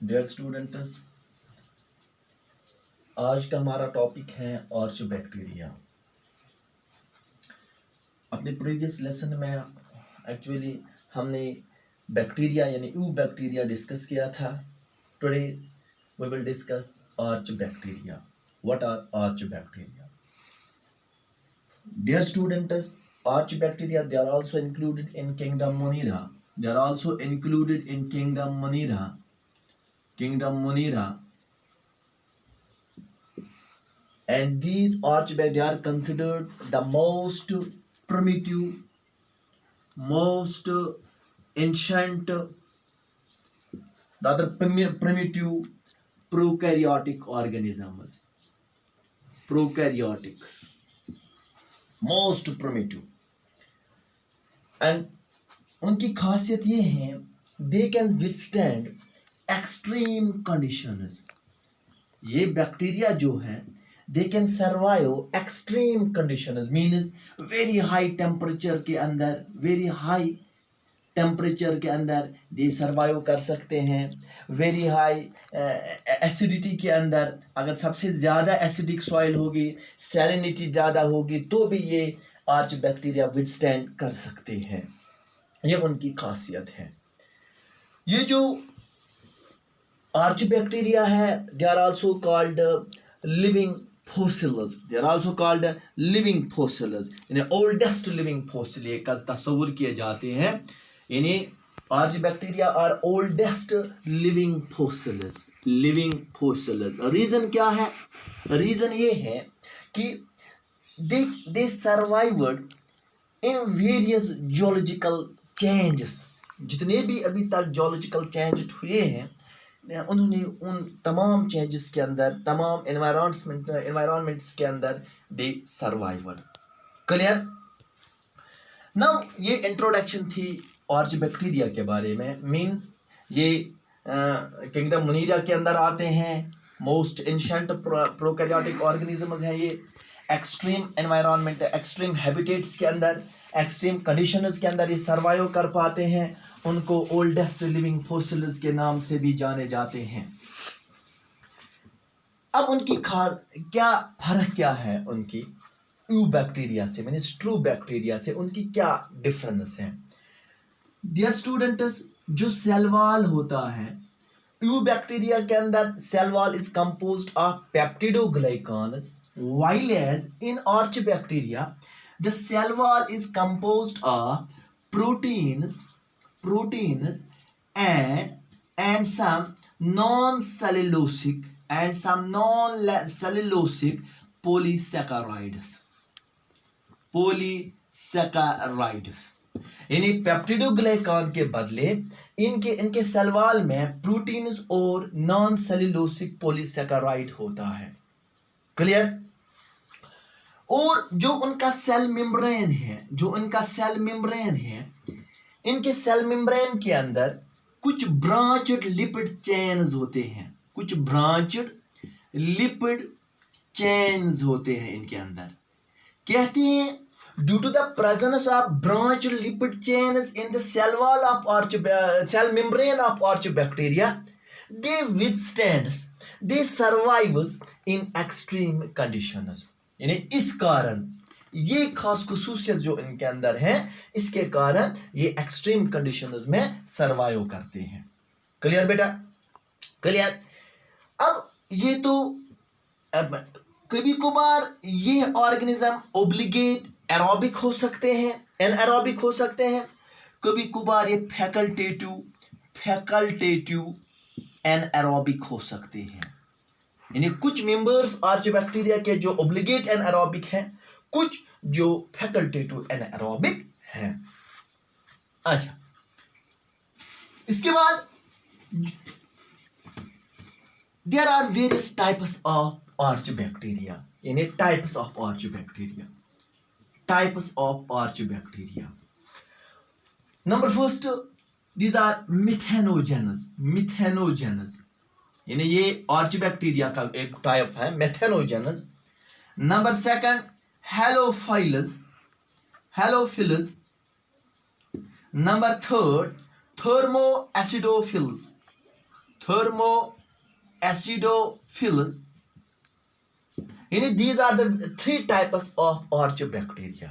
Dear students, आज का हमारा टॉपिक है आर्च बैक्टीरिया। अपने प्रीवियस लेसन में एक्चुअली हमने बैक्टीरिया यानी यू बैक्टीरिया डिस्कस किया था। Today we will discuss archaebacteria. What are archaebacteria? Dear students, archaebacteria they are also included in kingdom Monera. They are also included in kingdom Monera. Kingdom Monera. And these archbacteria are considered the most primitive, most ancient, rather primitive prokaryotic organisms. Prokaryotics, most primitive. And उनकी खासियत ये है, they can withstand extreme conditions. ये bacteria जो है they can survive extreme conditions, means very high temperature के अंदर, very high temperature के अंदर they survive कर सकते हैं। very high acidity के अंदर, अगर सबसे ज़्यादा acidic soil होगी, salinity ज़्यादा होगी, तो भी ये आर्च बैक्टीरिया withstand कर सकते हैं। ये उनकी खासियत है। ये जो आर्च बैक्टीरिया है, they are also called living fossils. They are also called living fossils. इन्हें oldest living fossil का तस्वुर किए जाते हैं। इन्हें archaebacteria are oldest living fossils. living fossils. Reason क्या है? रीजन ये है कि they survived in various geological changes. जितने भी अभी तक geological changes हुए हैं, उन्होंने उन तमाम चेंजेस के अंदर, तमाम एनवायरनमेंट्स के अंदर दे सर्वाइवड। क्लियर? नाउ ये इंट्रोडक्शन थी आर्च बैक्टीरिया के बारे में। मींस ये किंगडम मोनेरा के अंदर आते हैं। मोस्ट एंशिएंट प्रोकैरियोटिक ऑर्गेनिजम्स हैं ये। एक्सट्रीम एनवायरनमेंट, एक्सट्रीम हैबिटेट्स के अंदर, एक्सट्रीम कंडीशंस के अंदर ये सर्वाइव कर पाते हैं। उनको ओल्डेस्ट लिविंग फॉसिल्स के नाम से भी जाने जाते हैं। अब उनकी क्या फर्क क्या है उनकी यू बैक्टीरिया से, मींस ट्रू बैक्टीरिया से, उनकी क्या डिफरेंस है? डियर स्टूडेंट्स, जो सेल वॉल होता है यू बैक्टीरिया के अंदर, cell wall is composed of peptidoglycans, while as in arch bacteria the cell wall is composed of proteins and some non-cellulosic polysaccharides. यानी पेप्टिडोग्लाइकान के बदले इनके सेल वॉल में प्रोटीन्स और नॉन सेल्यूलोसिक पॉलीसैकेराइड होता है। क्लियर? और जो उनका सेल मेम्ब्रेन है, इनके सेल मेम्ब्रेन के अंदर कुछ ब्रांच्ड लिपिड चेन्स होते हैं, इनके अंदर। कहते हैं due to the presence of branched lipid chains in the cell wall of cell membrane of archaebacteria, they survives in extreme conditions. यानी इस कारण, ये खास खुसूसियत जो इनके अंदर है, इसके कारण ये एक्सट्रीम कंडीशंस में सर्वाइव करते हैं। क्लियर बेटा? क्लियर? अब ये तो कभी कभार ये ऑर्गेनिज्म ओब्लिगेट एरोबिक हो सकते हैं, एनएरोबिक हो सकते हैं। कभी कभार ये फैकल्टेटिव एनएरोबिक हो सकते हैं। यानी कुछ मेंबर्स आर्च बैक्टीरिया के जो ओब्लिगेट एनएरोबिक हैं, कुछ जो फैकल्टेटिव एनएरोबिक हैं। अच्छा, इसके बाद there are various types of archaebacteria. यानी types of archaebacteria. Number first, these are methanogens. यानी ये आर्च बैक्टीरिया का एक टाइप है, methanogens. Number second, halophiles. Number third, thermoacidophils. thermoacidophils. These are the three types of archaebacteria.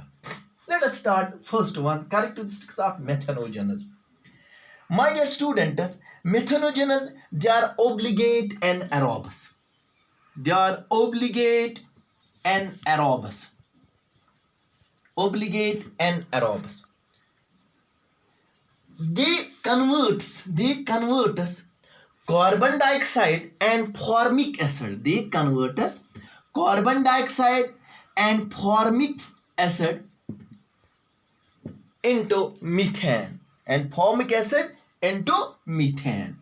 Let us start first one, characteristics of methanogens. My dear students, methanogens, they are obligate anaerobes. They are obligate anaerobes. Obligate anaerobes. They converts carbon dioxide and formic acid. They convert us carbon dioxide and formic acid into methane and formic acid into methane.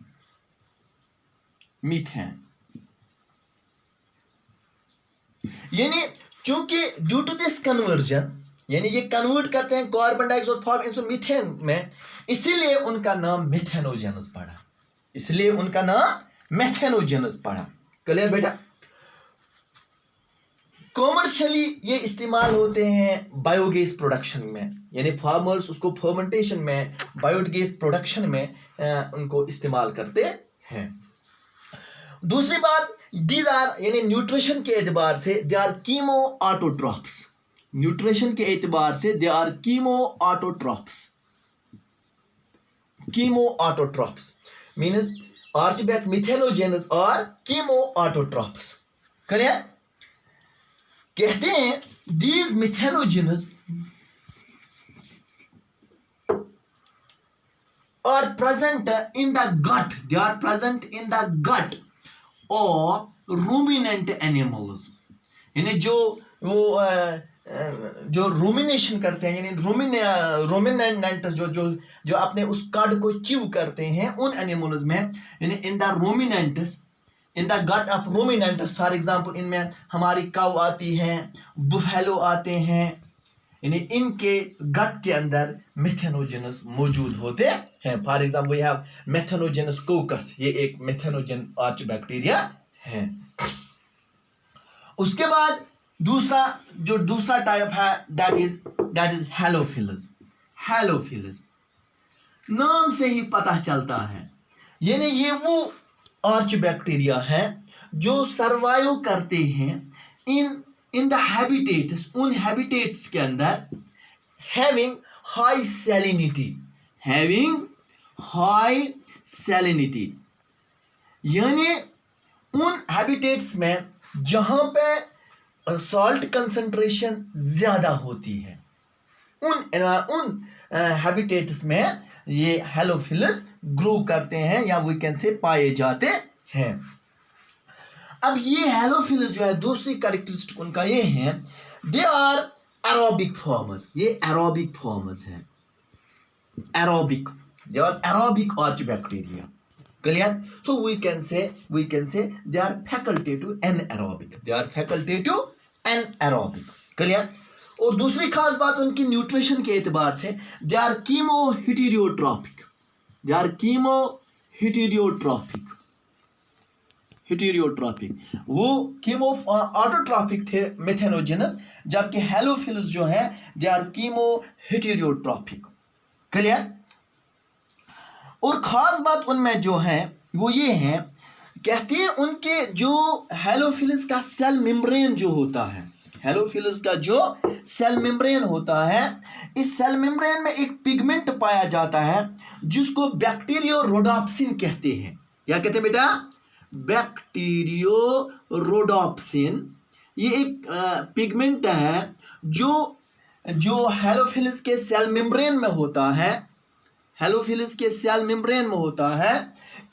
यानी क्योंकि due to this conversion, यानी ये convert करते हैं carbon dioxide और form into methane में, इसीलिए उनका नाम मेथेनोजेनस पड़ा। क्लियर बेटा? कॉमर्शियली ये इस्तेमाल होते हैं बायोगैस प्रोडक्शन में, यानी फार्मर्स उसको फर्मेंटेशन में, बायोगैस प्रोडक्शन में उनको इस्तेमाल करते हैं। दूसरी बात, दीज आर यानी न्यूट्रिशन के एतबार से they are chemoautotrophs. Nutrition के एतबार से they are chemoautotrophs means archaebacteria methanogens और कीमो ऑटोट्रॉप्स। क्लियर? कहते हैं these methanogens are present in the gut. They are present in the gut of ruminant animals. यानी जो rumination करते हैं, यानी रूमिनेंट जो अपने उस कार्ड को चिव करते हैं उन एनिमल्स में, यानी in the ruminants, in the gut of ruminants. For example इनमें हमारी काउ आती हैं, बुफेलो आते हैं, यानी इनके गट के अंदर मेथेनोजेनस मौजूद होते हैं। For example we have methanogens coccus, ये एक मेथेनोजन आर्चबैक्टीरिया है। उसके बाद दूसरा टाइप है दैट इज हेलोफिलस। नाम से ही पता चलता है, यानी ये वो आर्चबैक्टीरिया है जो सरवाइव करते हैं इन द हैबिटेट्स, उन हैबिटेट्स के अंदर हैविंग हाई सैलिनिटी, यानी उन हैबिटेट्स में जहां पे सॉल्ट कंसंट्रेशन ज्यादा होती है, उन हैबिटेट्स में ये हेलोफिलस ग्रो करते हैं या वी कैन से पाए जाते हैं। अब ये हेलोफिलस जो है, दूसरी कैरेक्टरिस्टिक उनका ये है, दे आर एरोबिक फॉर्मर्स। ये एरोबिक फॉर्मर्स हैं, they are aerobic archaebacteria. Clear? So we can say they are facultative anaerobic. Clear? और दूसरी खास बात उनकी न्यूट्रिशन के एतबार से, दे आर कीमो हेटेरोट्रॉपिक। वो कीमो ऑटोट्रॉपिक थे मेथेनोजेनस, जबकि हेलोफिलस जो है they are chemoheterotrophic. Clear? और खास बात उनमें जो है वो ये है, कहते हैं उनके जो हेलोफिलस का सेल मेम्ब्रेन जो होता है, हेलोफिलस का जो सेल मेम्ब्रेन होता है, इस सेल मेम्ब्रेन में एक पिगमेंट पाया जाता है जिसको बैक्टीरियोरोडोप्सिन कहते हैं। क्या कहते हैं बेटा? बैक्टीरियोरोडोप्सिन। ये एक पिगमेंट है जो हेलोफिलस के सेल मेम्ब्रेन में होता है,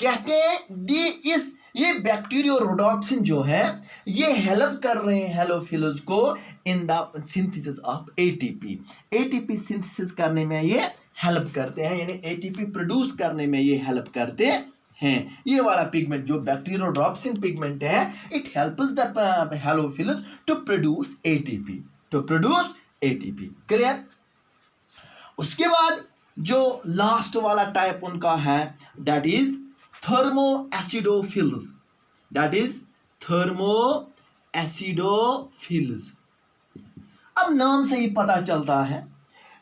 कहते हैं ये बैक्टीरियोरोडोप्सिन जो है ये हेल्प कर रहे हैं हेलोफिलस को in the synthesis of ATP synthesis करने में ये हेल्प करते हैं, यानी एटीपी प्रोड्यूस करने में ये हेल्प करते हैं। ये वाला पिगमेंट जो बैक्टीरियोरोडोप्सिन पिगमेंट है, it helps the halophiles to produce ATP. Clear? उसके बाद जो लास्ट वाला टाइप उनका है दैट इज थर्मोएसिडोफिल्स। अब नाम से ही पता चलता है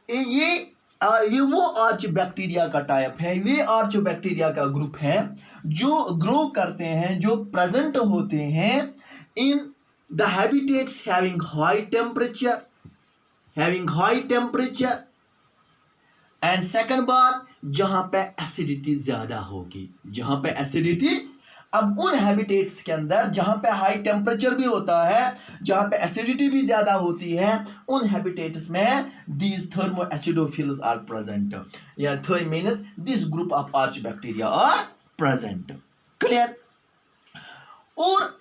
ये ये वो आर्च बैक्टीरिया का टाइप है, ये आर्च बैक्टीरिया का ग्रुप है जो ग्रो करते हैं, जो प्रेजेंट होते हैं in the habitats having high temperature and second बात, जहां पे एसिडिटी ज्यादा होगी, जहां पे एसिडिटी, अब उन हैबिटेट्स के अंदर जहां पे हाई टेम्परेचर भी होता है, जहां पे एसिडिटी भी ज्यादा होती है, उन हैबिटेट्स में these thermoacidophiles are present, या means this group of archaebacteria are present. Clear? और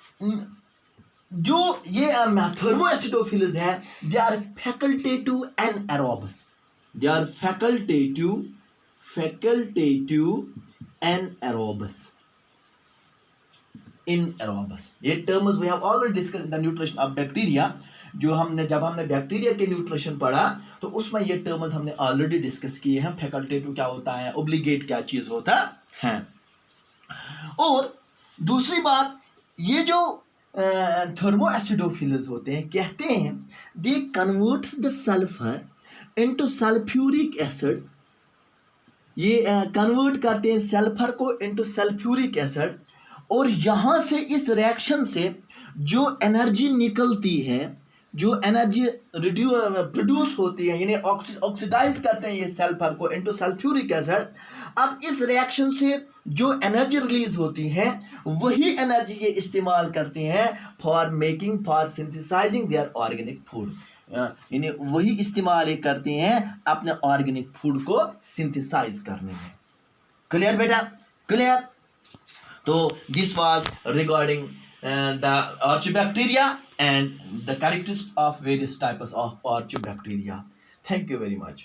जो ये थर्मो एसिडोफिल्स है, they are facultative and aerobes, they are facultative and aerobus, anaerobus. ये terms we have already discussed in the nutrition of bacteria. जो हमने जब हमने bacteria के न्यूट्रिशन पढ़ा तो उसमें ये टर्म्स हमने ऑलरेडी डिस्कस किए हैं। फैकल्टेटिव क्या होता है, ओब्लिगेट क्या चीज होता है। और दूसरी बात, ये जो थर्मो एसिडोफिल्स होते हैं, कहते हैं they converts the sulphur into sulphuric acid, ये कन्वर्ट करते हैं सल्फर को इनटू सल्फ्यूरिक एसिड, और यहाँ से इस रिएक्शन से जो एनर्जी निकलती है, जो एनर्जी प्रोड्यूस होती है, यानी ऑक्सीडाइज करते हैं ये सल्फर को इनटू सल्फ्यूरिक एसिड। अब इस रिएक्शन से जो एनर्जी रिलीज होती है, वही एनर्जी ये इस्तेमाल करते हैं for synthesising their organic food, यानी वही इस्तेमाल ये करते हैं अपने ऑर्गेनिक फूड को सिंथेसाइज करने में। क्लियर बेटा? क्लियर? तो this was regarding the archaebacteria and the characteristics of various types of archaebacteria. Thank you very much.